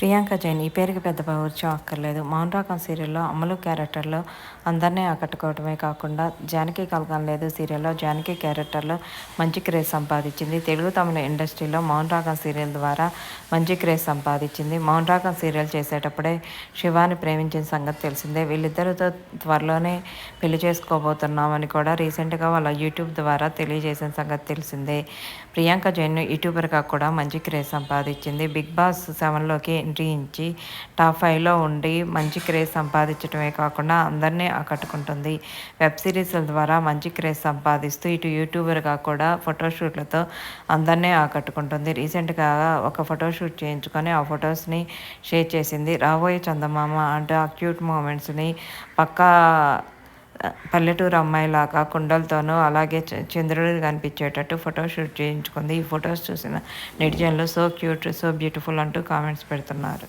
ప్రియాంక జైన్ ఈ పేరుకి పెద్ద పరిచయం అక్కర్లేదు. 'మౌన్ రాగం' సీరియల్లో అమలు క్యారెక్టర్లో అందరినీ ఆకట్టుకోవడమే కాకుండా జానకి కలగనలేదు సీరియల్లో జానకి క్యారెక్టర్లో మంచి క్రేజ్ సంపాదించింది. తెలుగు తమిళ ఇండస్ట్రీలో 'మౌన్ రాగం' సీరియల్ ద్వారా మంచి క్రేజ్ సంపాదించింది. 'మౌన్ రాగం' సీరియల్ చేసేటప్పుడే శివాని ప్రేమించిన సంగతి తెలిసిందే. వీళ్ళిద్దరితో త్వరలోనే పెళ్లి చేసుకోబోతున్నామని కూడా రీసెంట్గా వాళ్ళ యూట్యూబ్ ద్వారా తెలియజేసిన సంగతి తెలిసిందే. ప్రియాంక జైన్ యూట్యూబర్గా కూడా మంచి క్రేజ్ సంపాదించింది. బిగ్ బాస్ 7లోకి ఎంట్రీ ఇచ్చి టాప్ 5లో ఉండి మంచి క్రేజ్ సంపాదించడమే కాకుండా అందరినీ ఆకట్టుకుంటుంది. వెబ్ సిరీస్ల ద్వారా మంచి క్రేజ్ సంపాదిస్తూ ఇటు యూట్యూబర్గా కూడా ఫోటోషూట్లతో అందరినీ ఆకట్టుకుంటుంది. రీసెంట్గా ఒక ఫోటోషూట్ చేయించుకొని ఆ ఫొటోస్ని షేర్ చేసింది. రాబోయే చందమామ అంటూ ఆ క్యూట్ మూమెంట్స్ని పక్కా పల్లెటూరు అమ్మాయిలాగా కుండలతోనూ అలాగే చంద్రుడు కనిపించేటట్టు ఫోటోషూట్ చేయించుకుంది. ఈ ఫొటోస్ చూసిన నెటిజన్లు సో క్యూట్, సో బ్యూటిఫుల్ అంటూ కామెంట్స్ పెడుతున్నారు.